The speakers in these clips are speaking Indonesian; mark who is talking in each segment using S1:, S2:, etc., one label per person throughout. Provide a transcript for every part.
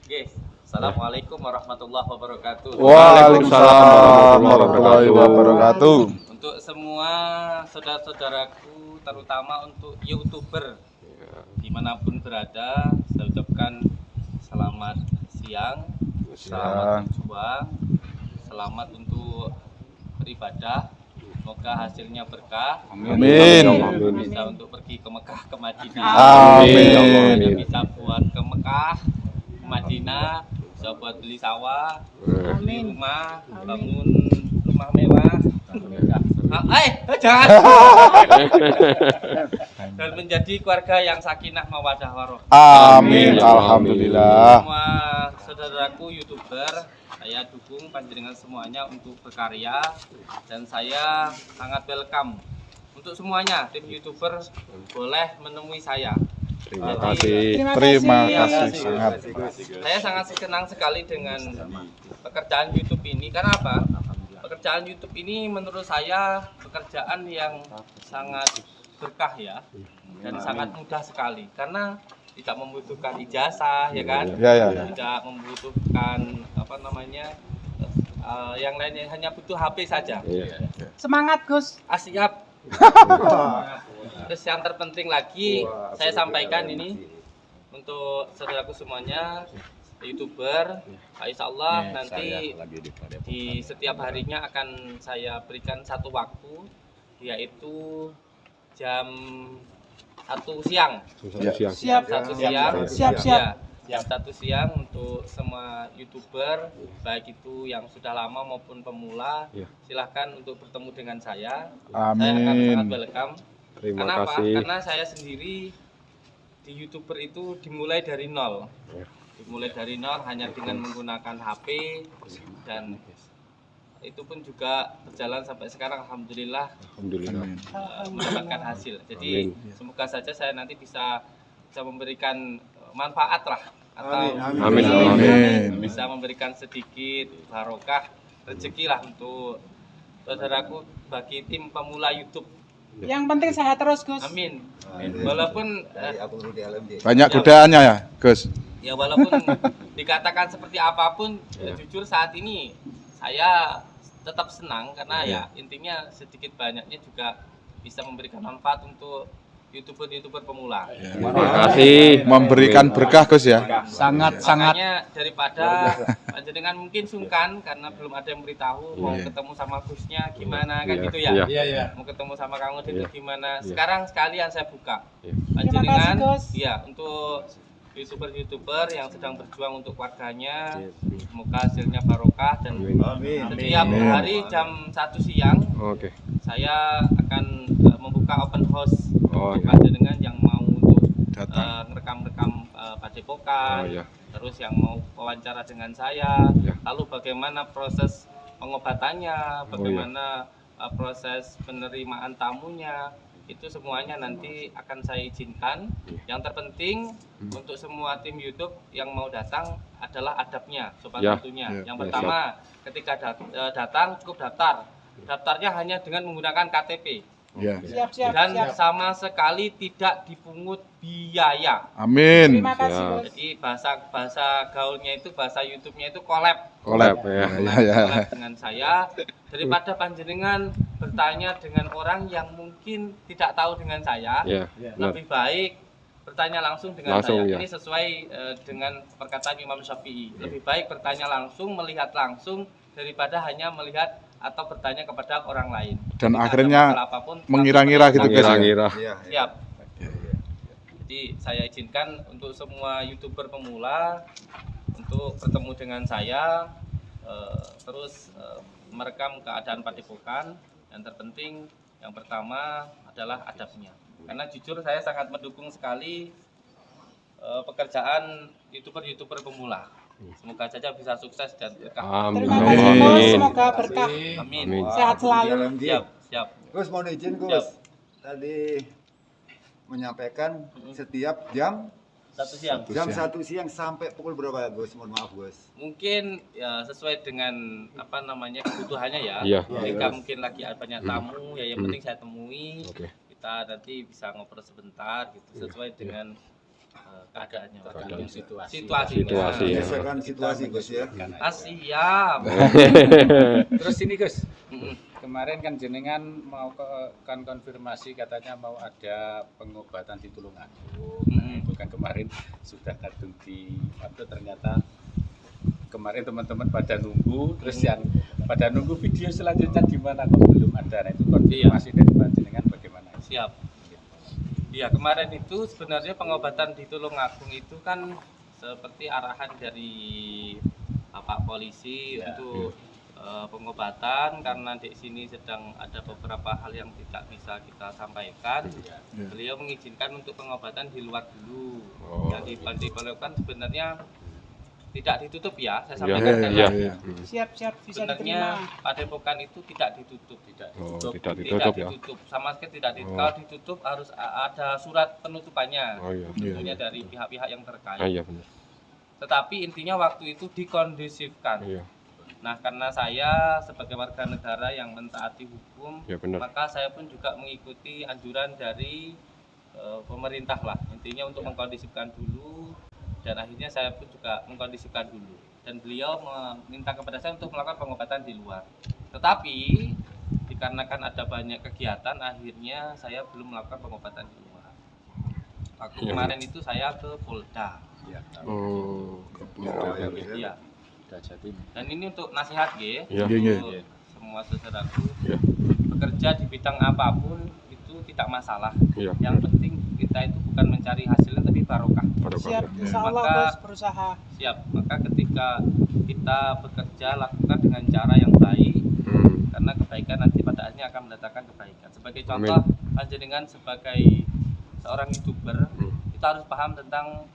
S1: Oke. Assalamualaikum warahmatullahi wabarakatuh.
S2: Waalaikumsalam warahmatullahi wabarakatuh.
S1: Untuk semua saudara-saudaraku, terutama untuk YouTuber dimanapun berada, saya ucapkan selamat siang, selamat berjuang, selamat untuk beribadah. Semoga hasilnya berkah.
S2: Amin.
S1: Bisa untuk pergi ke Mekah, ke Madinah.
S2: Amin.
S1: Bisa buat ke Mekah, ke Madinah, bisa buat beli sawah, beli rumah, bangun rumah mewah. Jangan. Dan menjadi keluarga yang sakinah mawadah warohmah.
S2: Amin. Alhamdulillah.
S1: Semua saudaraku YouTuber, saya dukung panjenengan semuanya untuk berkarya dan saya sangat welcome untuk semuanya. Tim YouTuber boleh menemui saya.
S2: Terima kasih sangat.
S1: Saya sangat senang sekali dengan pekerjaan YouTube ini. Karena apa? Pekerjaan YouTube ini menurut saya pekerjaan yang sangat berkah ya, dan sangat mudah sekali karena tidak membutuhkan ijazah, ya kan? Tidak membutuhkan apa namanya yang lainnya, hanya butuh HP saja.
S3: Semangat Gus.
S1: Siap. Terus yang terpenting lagi saya sampaikan ini untuk saudaraku semuanya YouTuber, insya Allah nanti di setiap harinya akan saya berikan satu waktu, yaitu jam 1 siang.
S3: Siap.
S1: Ya, jam 1 siang untuk semua YouTuber, baik itu yang sudah lama maupun pemula, silahkan untuk bertemu dengan saya. Saya akan sangat welcome. Kenapa? Karena saya sendiri di YouTuber itu dimulai dari nol. Hanya dengan menggunakan HP, dan itu pun juga berjalan sampai sekarang, alhamdulillah. Mendapatkan hasil. Jadi semoga saja saya nanti bisa memberikan manfaat lah, atau bisa memberikan sedikit barokah rezeki lah untuk saudaraku bagi tim pemula YouTube.
S3: Yang penting sehat terus Gus.
S1: Amin. Walaupun
S2: Banyak godaannya ya, Gus.
S1: ya walaupun dikatakan seperti apapun, jujur saat ini saya tetap senang karena ya intinya sedikit banyaknya juga bisa memberikan manfaat untuk YouTuber pemula.
S2: Terima kasih. Memberikan berkah Gus ya.
S3: Sangat.
S1: Makanya daripada panjenengan mungkin sungkan karena belum ada yang beritahu mau ketemu sama Gusnya gimana kan gitu ya. Mau ketemu sama Kang Udin gimana. Sekarang sekalian saya buka. Panjenengan ya untuk YouTuber yang sedang berjuang untuk keluarganya, semoga hasilnya barokah dan setiap hari jam 1 siang saya akan membuka open house untuk panjenengan yang mau untuk ngerekam padepokan, terus yang mau wawancara dengan saya, lalu bagaimana proses pengobatannya, bagaimana proses penerimaan tamunya, itu semuanya nanti akan saya izinkan. Yang terpenting untuk semua tim YouTube yang mau datang adalah adabnya, sopan tentunya. Yang pertama, ketika datang cukup daftar. Daftarnya hanya dengan menggunakan KTP. Dan sama sekali tidak dipungut biaya.
S2: Amin.
S3: Terima kasih Gus.
S1: Jadi bahasa gaulnya itu, bahasa YouTube-nya itu collab dengan saya, daripada panjenengan bertanya dengan orang yang mungkin tidak tahu dengan saya. Lebih baik bertanya langsung dengan saya. Ini sesuai dengan perkataan Imam Syafi'i. Lebih baik bertanya langsung, melihat langsung, daripada hanya melihat atau bertanya kepada orang lain.
S2: Dan akhirnya mengira-ngira gitu Gus.
S1: Siap. Jadi saya izinkan untuk semua YouTuber pemula untuk bertemu dengan saya, terus merekam keadaan padepokan. Yang terpenting yang pertama adalah adabnya. Karena jujur saya sangat mendukung sekali pekerjaan YouTuber pemula. Semoga saja bisa sukses dan berkah.
S3: Terima kasih Gus, semoga berkah.
S1: Amin.
S3: Sehat selalu.
S1: Siap.
S4: Gus, mohon izin Gus. Tadi menyampaikan setiap jam
S1: 1 siang.
S4: jam 1 siang sampai pukul berapa Gus? Mohon maaf Gus.
S1: Mungkin ya sesuai dengan apa namanya kebutuhannya ya. Ketika mungkin lagi banyak tamu ya yang penting saya temui. Kita nanti bisa ngobrol sebentar gitu sesuai dengan keadaannya,
S5: situasinya.
S4: Berdasarkan situasi Gus ya.
S1: Siap.
S5: Terus ini Gus, kemarin kan jenengan mau kan konfirmasi katanya mau ada pengobatan di Tulungagung. Nah, itu kan kemarin sudah kadung di upload, ternyata kemarin teman-teman pada nunggu, terus yang pada nunggu video selanjutnya di mana kok belum ada. Nah, itu konfirmasi dari Pak jenengan bagaimana?
S1: Siap. Ya, kemarin itu sebenarnya pengobatan di Tulungagung itu kan seperti arahan dari Bapak Polisi untuk pengobatan, karena di sini sedang ada beberapa hal yang tidak bisa kita sampaikan. Beliau mengizinkan untuk pengobatan di luar dulu. Yang diperlukan sebenarnya tidak ditutup ya, saya sampaikan.
S3: Siap bisa
S1: sebenarnya
S3: diterima.
S1: Padepokan itu tidak ditutup,
S2: tidak
S1: ditutup sama sekali tidak ditutup. Kalau ditutup harus ada surat penutupannya, tentunya dari pihak-pihak yang terkait.
S2: Benar.
S1: Tetapi intinya waktu itu dikondisifkan. Nah, karena saya sebagai warga negara yang mentaati hukum, maka saya pun juga mengikuti anjuran dari pemerintah lah. Intinya untuk mengkondisifkan dulu, dan akhirnya saya pun juga mengkondisikan dulu, dan beliau meminta kepada saya untuk melakukan pengobatan di luar. Tetapi dikarenakan ada banyak kegiatan, akhirnya saya belum melakukan pengobatan di luar. Waktu kemarin itu saya ke Polda. Iya. Dan ini untuk nasihat untuk semua saudaraku, bekerja di bidang apapun itu tidak masalah. Yang penting kita itu bukan mencari hasilnya tapi barokah.
S3: Siap, insya Allah Bos, berusaha.
S1: Siap, maka ketika kita bekerja lakukan dengan cara yang baik, karena kebaikan nanti pada akhirnya akan mendatangkan kebaikan. Sebagai contoh, panjenengan sebagai seorang YouTuber, kita harus paham tentang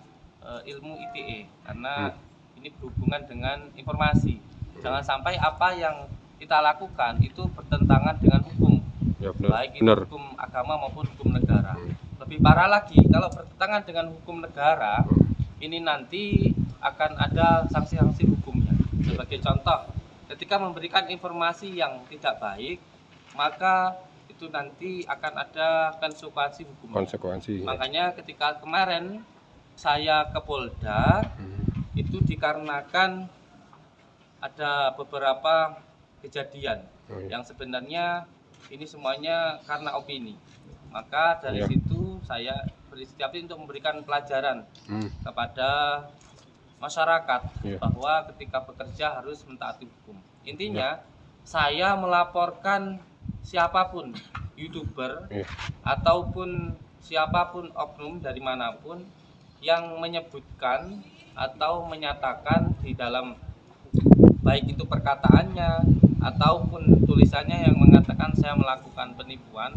S1: ilmu ITE, karena ini berhubungan dengan informasi. Jangan sampai apa yang kita lakukan itu bertentangan dengan hukum, baik itu hukum agama maupun hukum negara. Lebih parah lagi, kalau bertentangan dengan hukum negara, ini nanti akan ada sanksi-sanksi hukumnya. Sebagai contoh, ketika memberikan informasi yang tidak baik, maka itu nanti akan ada konsekuensi hukumnya. Makanya ketika kemarin saya ke Polda, itu dikarenakan ada beberapa kejadian yang sebenarnya ini semuanya karena opini. Maka dari situ saya berinisiatif untuk memberikan pelajaran kepada masyarakat bahwa ketika bekerja harus mentaati hukum. Intinya saya melaporkan siapapun YouTuber ataupun siapapun oknum dari manapun yang menyebutkan atau menyatakan di dalam baik itu perkataannya ataupun tulisannya yang mengatakan saya melakukan penipuan,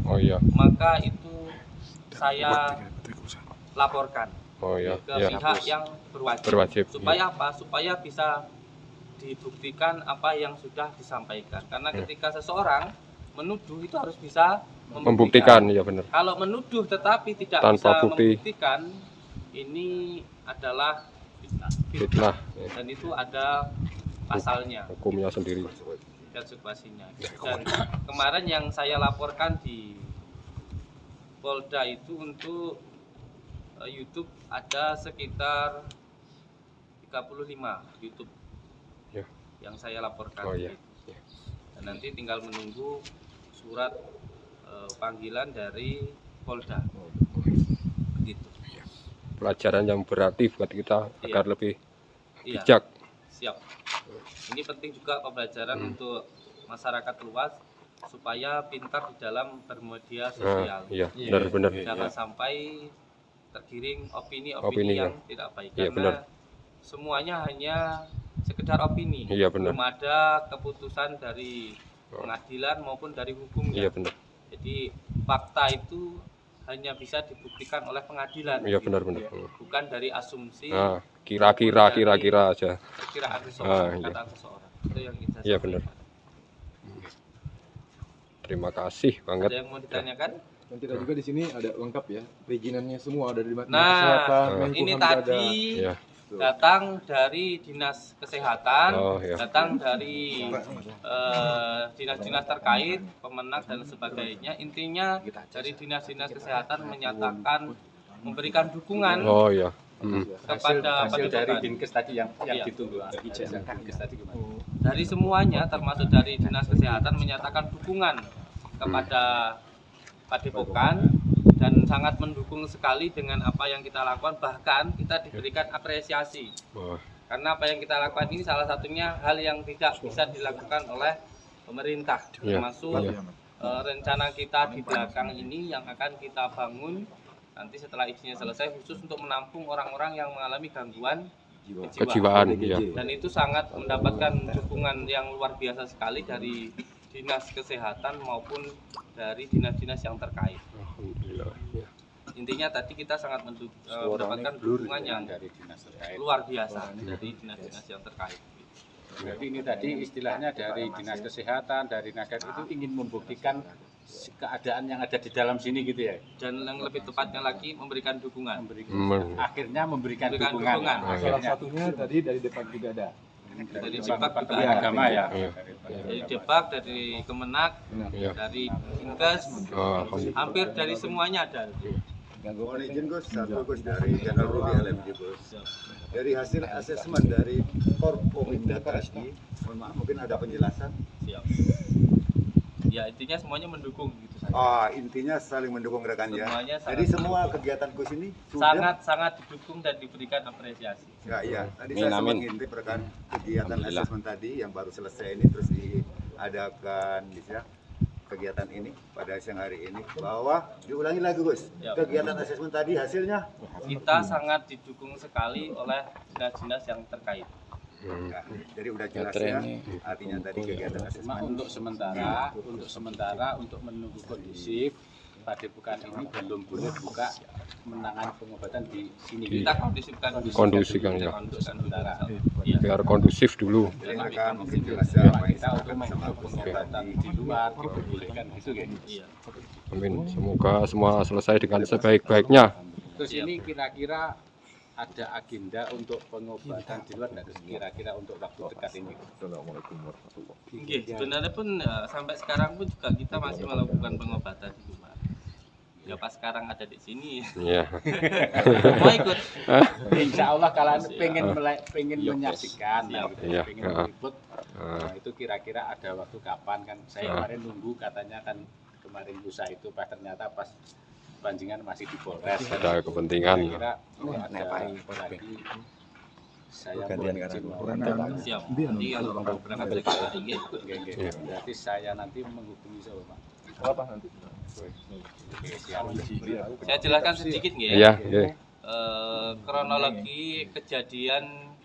S1: maka itu saya laporkan ke pihak yang berwajib. Supaya apa? Supaya bisa dibuktikan apa yang sudah disampaikan. Karena ketika seseorang menuduh itu harus bisa membuktikan. Kalau menuduh tetapi tidak bisa membuktikan, ini adalah fitnah. Dan itu ada pasalnya,
S2: hukumnya sendiri
S1: dan situasinya. Dan kemarin yang saya laporkan di Polda itu untuk YouTube ada sekitar 35 YouTube yang saya laporkan. Dan nanti tinggal menunggu surat panggilan dari Polda. Gitu.
S2: Pelajaran yang berarti buat kita agar lebih bijak.
S1: Siap. Ini penting juga pembelajaran untuk masyarakat luas supaya pintar di dalam bermedia sosial.
S2: Benar-benar.
S1: Jangan sampai tergiring opini-opini yang tidak baik. Karena semuanya hanya sekedar opini. Belum ada keputusan dari pengadilan maupun dari hukumnya. Jadi fakta itu hanya bisa dibuktikan oleh pengadilan. Benar-benar. Bukan dari asumsi. Kira-kira aja. Perkiraan seseorang, kata seseorang. Itu yang kita sampaikan.
S2: Benar. Terima kasih banget.
S1: Ada yang mau ditanyakan?
S6: Dan kita juga di sini ada lengkap ya, perizinannya semua ada di Dinas
S1: Kesehatan. Ini tadi datang dari Dinas Kesehatan, datang dari dinas-dinas terkait, Kemenak dan sebagainya. Intinya dari dinas-dinas kesehatan menyatakan memberikan dukungan
S2: Oh ya.
S1: kepada
S5: hasil dari
S1: Padepokan.
S5: Dinkes tadi yang
S1: Iya.
S5: ditunggu. Dinkes tadi gimana?
S1: Dari semuanya termasuk dari Dinas Kesehatan menyatakan dukungan kepada Padepokan dan sangat mendukung sekali dengan apa yang kita lakukan, bahkan kita diberikan apresiasi
S2: Wah.
S1: karena apa yang kita lakukan ini salah satunya hal yang tidak bisa dilakukan oleh pemerintah,
S2: Iya.
S1: termasuk
S2: Iya.
S1: rencana kita di belakang ini yang akan kita bangun nanti setelah isinya selesai khusus untuk menampung orang-orang yang mengalami gangguan kejiwaan.
S2: Kejiwaan ya.
S1: Dan itu sangat mendapatkan dukungan yang luar biasa sekali dari Dinas Kesehatan maupun dari dinas-dinas yang terkait.
S2: Alhamdulillah. Ya.
S1: Intinya tadi kita sangat mendapatkan dukungan yang
S5: Dari dinas terkait.
S1: luar biasa dari dinas-dinas yang terkait.
S5: Berarti ini tadi istilahnya dari dinas kesehatan, dari naker itu ingin membuktikan keadaan yang ada di dalam sini gitu ya.
S1: Dan yang lebih tepatnya lagi memberikan dukungan.
S5: Akhirnya memberikan
S1: Memberikan
S5: dukungan.
S1: dukungan.
S6: Salah
S5: Akhirnya.
S6: satunya tadi dari Depak juga ada.
S1: Dari Depak juga
S5: Departemen
S1: ada.
S5: Agama ya.
S2: Iya.
S1: Dari Depak, dari Kemenak,
S2: Iya.
S1: dari Dinkes,
S2: Oh, alhamdulillah.
S1: hampir dari semuanya ada.
S4: Mohon izin Gus, satu Gus dari Channel Ruby LMG Gus. Dari hasil asesmen dari Korpominda tadi, mohon maaf mungkin ada penjelasan.
S1: Siap. Ya intinya semuanya mendukung gitu saja.
S4: Intinya saling mendukung rekannya.
S1: Semuanya sangat
S4: Jadi semua kegiatan Gus ini sudah
S1: sangat didukung dan diberikan apresiasi.
S4: ya. Tadi saya sempat ngintip rekan kegiatan asesmen tadi yang baru selesai ini terus diadakan bisa kegiatan ini pada siang hari ini bahwa diulangi lagi Gus.
S1: Ya.
S4: Kegiatan asesmen tadi hasilnya
S1: Kita sangat didukung sekali oleh dinas-dinas yang terkait.
S4: Nah, jadi udah jelas ya artinya tadi kegiatan
S5: Cuma
S4: asesmen.
S5: untuk sementara untuk menunggu kondusif Padepokan ini belum boleh buka menangani pengobatan di sini.
S1: Kita kondusifkan
S2: Kondusifkan, ya.
S1: untuk sementara.
S2: Biar kondusif dulu.
S4: Jadi maka mungkin jelas ya
S5: Sama
S4: Pak
S5: kita untuk mengambil pengobatan di luar diperbolehkan gitu kan.
S1: Iya.
S2: Amin. Semoga semua selesai dengan sebaik-baiknya.
S5: Terus ini kira-kira ada agenda untuk pengobatan di luar nggak? Terus kira-kira untuk waktu dekat ini?
S6: Assalamualaikum warahmatullahi
S1: Oke, sebenarnya pun sampai sekarang pun juga kita masih melakukan pengobatan di luar. Ya pas sekarang ada di sini,
S2: Iya.
S1: mau ikut.
S5: Insya Allah kalian pengen menyaksikan,
S1: Siap.
S5: gitu,
S2: Iya.
S5: pengen meliput.
S2: Ah.
S5: Nah, itu kira-kira ada waktu kapan kan? Saya kemarin nunggu katanya kan kemarin lusa itu pas ternyata pas Panjingan masih di Polres.
S2: Ada kepentingan.
S5: Kira-kira ada lagi saya boleh izin mau
S1: Siap. Nanti kalau mau berangkat ke KRI,
S5: Nggih. Berarti saya nanti menghubungi siapa Pak?
S6: Apa nanti?
S5: Oke, siap.
S1: saya jelaskan sedikit nggih
S2: Iya,
S1: ya.
S2: iya.
S1: Kronologi kejadian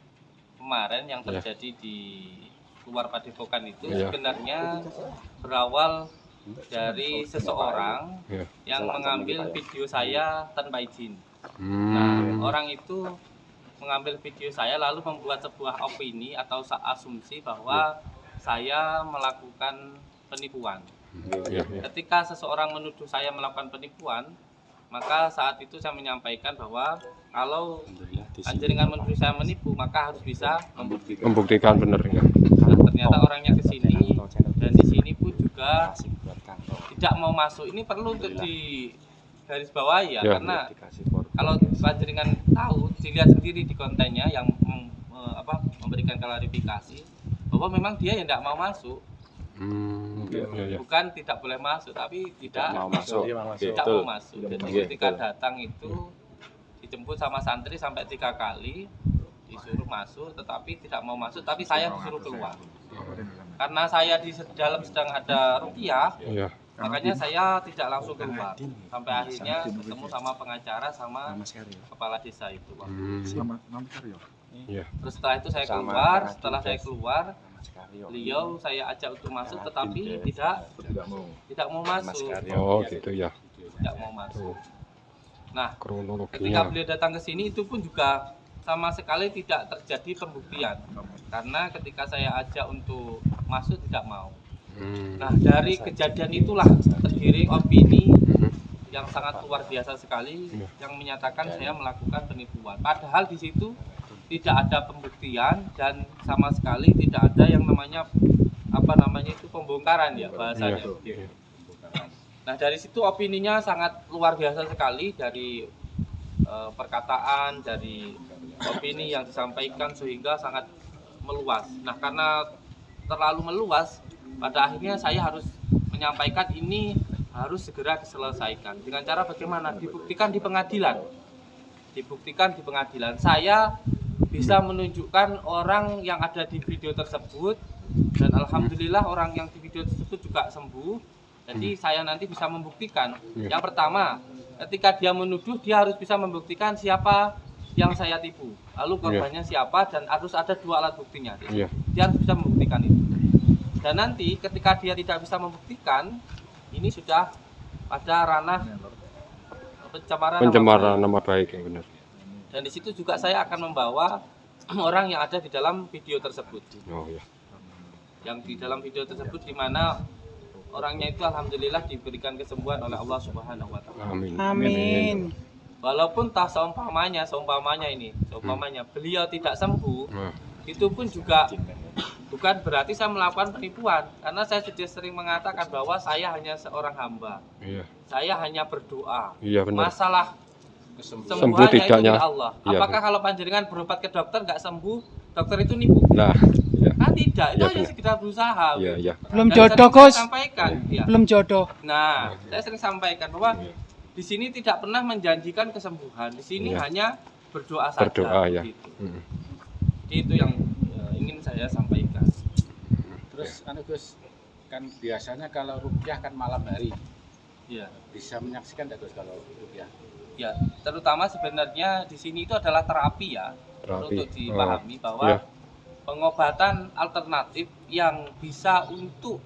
S1: kemarin yang terjadi di luar Padepokan itu
S2: Iya.
S1: sebenarnya berawal dari seseorang
S2: Iya.
S1: yang mengambil video saya tanpa izin. Nah, orang itu mengambil video saya lalu membuat sebuah opini atau asumsi bahwa saya melakukan penipuan.
S2: Iya, iya.
S1: Ketika seseorang menuduh saya melakukan penipuan, maka saat itu saya menyampaikan bahwa kalau Panjenengan menuduh saya menipu, maka harus bisa membuktikan.
S2: Membuktikan benar ya.
S1: Nah, ternyata orangnya ke sini dan di sini pun juga tidak mau masuk. Ini perlu untuk di garis bawah ya,
S2: Ya.
S1: karena kalau Panjenengan tahu, dilihat sendiri di kontennya yang memberikan klarifikasi bahwa memang dia yang tidak mau masuk.
S2: Iya.
S1: Bukan tidak boleh masuk, tapi tidak mau masuk. Tidak mau masuk. Jadi ketika datang itu dijemput sama santri sampai 3 kali, disuruh masuk, tetapi tidak mau masuk. Tapi saya disuruh keluar. Karena saya di dalam sedang ada rupiah,
S2: Iya.
S1: makanya saya tidak langsung keluar. Sampai akhirnya ketemu sama pengacara sama kepala desa itu.
S2: Iya.
S1: Terus setelah itu saya keluar. Setelah saya keluar, beliau saya ajak untuk masuk, tetapi tidak mau masuk.
S2: Oh, gitu ya.
S1: Tidak mau masuk. Nah, ketika
S2: Kronologinya.
S1: beliau datang ke sini itu pun juga sama sekali tidak terjadi pembuktian. Karena ketika saya ajak untuk masuk tidak mau. Nah, dari kejadian itulah tergiring opini yang sangat luar biasa sekali yang menyatakan saya melakukan penipuan. Padahal di situ tidak ada pembuktian dan sama sekali tidak ada yang namanya itu pembongkaran ya bahasanya. Nah, dari situ opininya sangat luar biasa sekali dari perkataan, dari opini yang disampaikan sehingga sangat meluas. Nah, karena terlalu meluas, pada akhirnya saya harus menyampaikan ini harus segera diselesaikan. Dengan cara bagaimana? Dibuktikan di pengadilan. Dibuktikan di pengadilan. Saya bisa menunjukkan orang yang ada di video tersebut, dan alhamdulillah orang yang di video tersebut juga sembuh. Jadi saya nanti bisa membuktikan. Yang pertama, ketika dia menuduh, dia harus bisa membuktikan siapa yang saya tipu, lalu korbannya siapa, dan harus ada 2 alat buktinya. Dia harus bisa membuktikan itu. Dan nanti ketika dia tidak bisa membuktikan, ini sudah pada ranah pencemaran nama baik, ya benar. Dan di situ juga saya akan membawa orang yang ada di dalam video tersebut. Yang di dalam video tersebut, di mana orangnya itu alhamdulillah diberikan kesembuhan oleh Allah Subhanahu wa taala.
S3: Amin.
S1: Walaupun seumpamanya beliau tidak sembuh, itu pun juga bukan berarti saya melakukan penipuan, karena saya sudah sering mengatakan bahwa saya hanya seorang hamba. Saya hanya berdoa. Masalah sembuh tidaknya Allah. Apakah kalau panjenengan berobat ke dokter nggak sembuh, dokter itu nipu? Nah, kan tidak, itu hanya sekedar berusaha.
S3: Belum jodoh, Gus. Belum jodoh.
S1: Nah, saya sering sampaikan bahwa di sini tidak pernah menjanjikan kesembuhan. Di sini hanya berdoa saja. Gitu. Itu yang ingin saya sampaikan.
S5: Terus Gus, kan biasanya kalau ruqyah kan malam hari.
S1: Iya.
S5: Bisa menyaksikan Gus kalau ruqyah?
S1: Ya, terutama sebenarnya di sini itu adalah terapi ya. Untuk dipahami bahwa pengobatan alternatif yang bisa untuk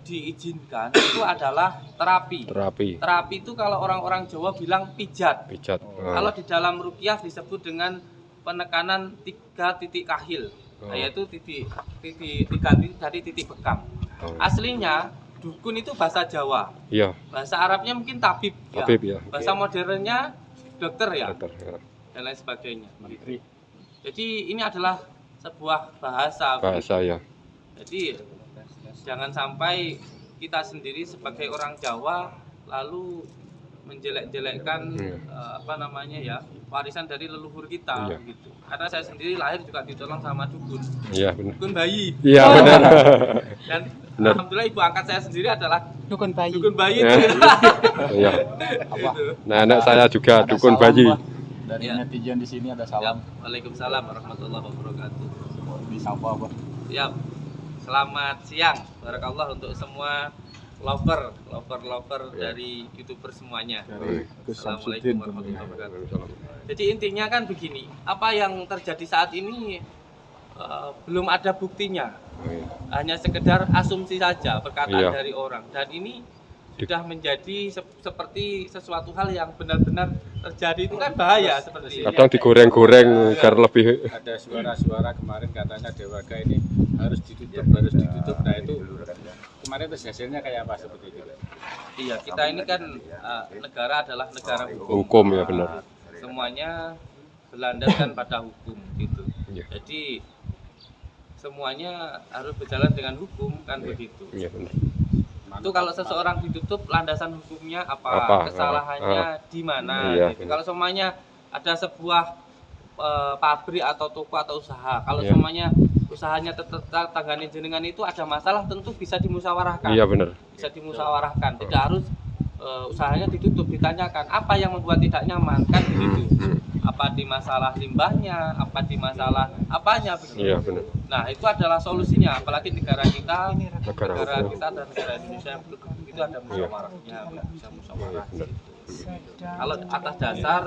S1: diizinkan itu adalah terapi. Terapi itu kalau orang-orang Jawa bilang pijat. Kalau di dalam ruqyah disebut dengan penekanan 3 titik kahil, yaitu titik 3 titik dari titik bekam. Aslinya dukun itu bahasa Jawa. Bahasa Arabnya mungkin tabib ya. Bahasa modernnya dokter ya. Dan lain sebagainya. Jadi ini adalah sebuah bahasa ya. Jadi jangan sampai kita sendiri sebagai orang Jawa lalu menjelek-jelekkan warisan dari leluhur kita gitu. Karena saya sendiri lahir juga ditolong sama dukun. Dukun bayi. Benar. Dan alhamdulillah ibu angkat saya sendiri adalah
S3: dukun bayi.
S2: Nah, anak saya juga dukun bayi.
S5: Dari netizen di sini ada salam.
S1: Waalaikumsalam warahmatullahi wabarakatuh.
S5: Disapa apa?
S1: Selamat siang, barakallah untuk semua lover dari YouTuber semuanya. Assalamualaikum warahmatullahi wabarakatuh. Jadi intinya kan begini, apa yang terjadi saat ini belum ada buktinya, hanya sekedar asumsi saja, perkataan dari orang, dan ini sudah menjadi seperti sesuatu hal yang benar-benar terjadi. Itu kan bahaya seperti ini.
S2: Kadang digoreng-goreng agar lebih.
S5: Ada suara-suara kemarin katanya Dewaga ini harus ditutup. Nah itu kemarin itu hasilnya kayak apa seperti itu?
S1: Iya, kita ini kan negara adalah negara
S2: hukum ya benar.
S1: Semuanya berlandaskan pada hukum gitu. Jadi semuanya harus berjalan dengan hukum kan begitu.
S2: Iya benar.
S1: Itu kalau seseorang ditutup, landasan hukumnya apa? Kesalahannya di mana? Gitu. Kalau semuanya ada sebuah pabrik atau toko atau usaha, kalau semuanya usahanya tanggane jenengan itu ada masalah, tentu bisa dimusyawarahkan. Iya benar. Bisa dimusyawarahkan. Tidak harus usahanya ditutup, ditanyakan apa yang membuat tidak nyaman kan begitu. Apa di masalah limbahnya, apa di masalah apanya begitu. Iya benar. Nah, itu adalah solusinya, apalagi negara kita dan negara Indonesia itu ada musyawarahnya, bisa musyawarah gitu. Kalau atas dasar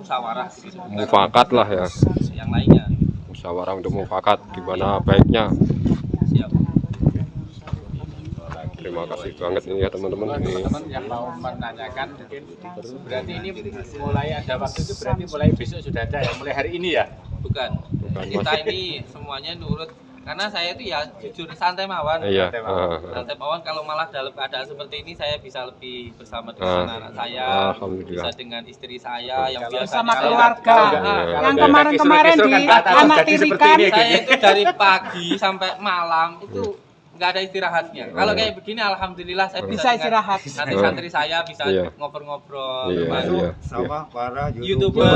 S1: musyawarah gitu.
S2: Mufakat lah ya.
S1: Yang lainnya.
S2: Musyawarah untuk mufakat gimana baiknya.
S1: Siap.
S2: Terima kasih banget ini ya teman-teman.
S5: Teman-teman yang mau menanyakan mungkin berarti ini mulai ada waktu itu berarti mulai besok sudah ada ya, mulai hari ini ya?
S1: Bukan. Kita ini semuanya nurut, karena saya itu ya jujur santai mawon. Santai mawon, kalau malah dalam keadaan seperti ini saya bisa lebih bersama dengan anak saya, bisa dengan istri saya yang biasa
S3: sama keluarga. Yang kemarin-kemarin di anak tirikan.
S1: Saya itu dari pagi sampai malam itu nggak ada istirahatnya. Kalau kayak begini alhamdulillah saya
S3: Bisa istirahat.
S1: Nanti santri saya bisa
S2: Iya.
S1: ngobrol-ngobrol
S4: Sama para
S1: YouTuber.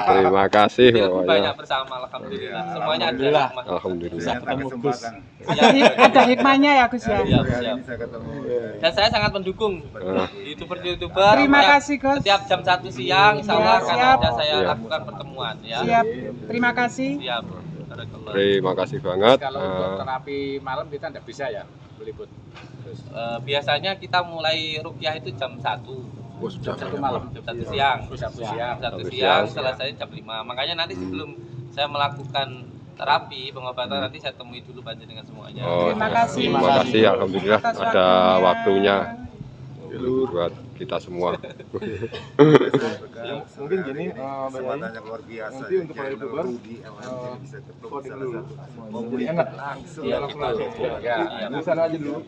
S2: Terima kasih
S1: Ilmu
S2: pokoknya.
S1: banyak bersama alhamdulillah. Semuanya ada.
S2: Alhamdulillah.
S3: Ada hikmahnya ya Gus ya.
S1: Siap, siap. Dan saya sangat mendukung YouTuber-YouTuber.
S3: Terima kasih Gus.
S1: Setiap jam 1 siang, insya Allah akan
S3: siap.
S1: ada saya
S2: Iya.
S1: lakukan pertemuan ya.
S3: Siap. Terima kasih.
S1: Siap. Barakallah.
S2: Terima kasih banget.
S5: Kalau untuk terapi malam kita tidak bisa ya meliput. Terus
S1: Biasanya kita mulai rukyah itu jam 1.
S5: jam 1 malam,
S1: Jam 1 siang.
S5: jam 1 siang.
S1: Jam 1
S2: Sampai
S1: siang,
S2: siang.
S1: selesai jam 5. Makanya nanti sebelum saya melakukan terapi, pengobatan nanti saya temui dulu panjenengan semuanya.
S2: Oh,
S3: Terima kasih.
S2: Terima kasih. Alhamdulillah
S3: Atas
S2: ada waktunya
S6: Jalur.
S2: buat kita semua.
S6: Mungkin gini,
S4: kesempatannya luar biasa.
S6: nanti untuk para YouTuber,
S4: bisa ketemu
S6: recording
S4: salah
S6: dulu.
S4: satu.
S6: Jadi enak.
S4: Langsung.
S1: Iya,
S6: Langsung
S1: gitu.
S6: aja.
S5: Ya.
S6: Di sana aja dulu.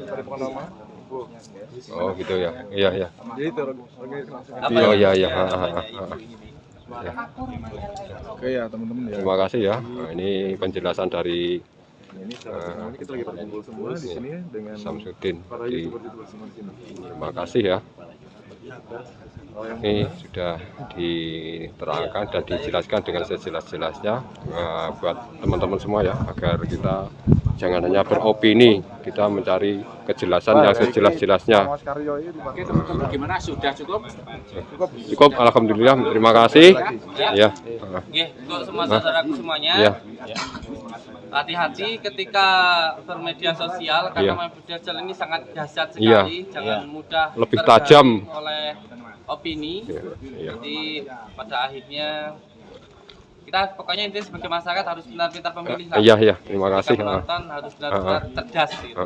S6: Pada bukan nama.
S2: Oh gitu ya. Iya ya.
S6: Jadi terorganisasi langsung.
S1: Apa
S2: Oh,
S1: ya?
S2: iya, iya.
S1: Namanya ibu ini.
S6: Oke ya teman-teman ya.
S2: Terima kasih ya. Nah, ini penjelasan dari
S6: Ini salah satu kita lagi berkumpul semua di sini ya dengan
S2: Samsudin.
S6: para
S2: Di-
S6: YouTuber semua di sini.
S2: Terima kasih ya. Ini sudah diterangkan dan dijelaskan dengan sejelas-jelasnya buat teman-teman semua ya, agar kita jangan hanya beropini, kita mencari kejelasan yang sejelas-jelasnya.
S6: Mas Karyo ini
S5: Oke teman-teman, gimana? Sudah cukup?
S2: Cukup, alhamdulillah. Terima kasih. Ya.
S1: Oke, untuk semua saudaraku semuanya,
S2: Ya.
S1: hati-hati ketika bermedia sosial
S2: Iya.
S1: karena media sosial ini sangat dahsyat
S2: Iya.
S1: sekali, jangan mudah
S2: Lebih
S1: terganggu
S2: tajam.
S1: oleh opini.
S2: Iya.
S1: Jadi pada akhirnya kita pokoknya intinya sebagai masyarakat harus benar-benar pemilih lah.
S2: Iya. Terima kasih.
S1: Ketika menonton harus benar-benar cerdas gitu.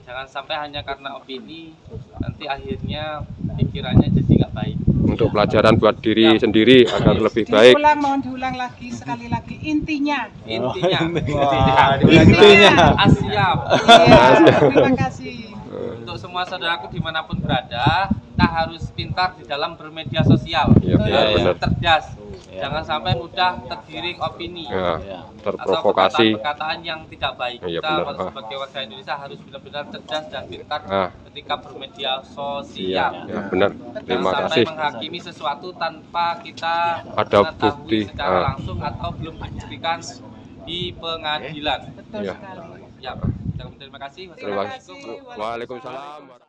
S1: Jangan sampai hanya karena opini nanti akhirnya pikirannya jadi nggak baik.
S2: Untuk pelajaran buat diri sendiri agar lebih baik.
S3: Diulang, mohon diulang lagi sekali lagi intinya.
S1: Intinya
S3: Intinya.
S1: Asyap.
S3: Iya, terima kasih.
S1: Untuk semua saudaraku dimanapun berada, kita harus pintar di dalam bermedia sosial.
S2: Iya,
S1: Harus
S2: benar.
S1: cerdas. Jangan sampai mudah tergiring opini
S2: Ya,
S1: atau
S2: terprovokasi.
S1: perkataan-perkataan yang tidak baik.
S2: Iya,
S1: Kita
S2: benar.
S1: sebagai warga Indonesia harus benar-benar cerdas dan pintar
S2: Ah.
S1: ketika bermedia
S2: Iya,
S1: sosial.
S2: ya benar. Terima
S1: Jangan
S2: kasih.
S1: sampai menghakimi sesuatu tanpa kita
S2: Ada
S1: mengetahui
S2: bukti.
S1: secara
S2: Ah.
S1: langsung atau belum dibuktikan di pengadilan.
S3: Betul
S2: Iya.
S3: sekali.
S1: Ya, terima kasih.
S2: Terima
S1: Wassalamualaikum.
S2: kasih. Waalaikumsalam.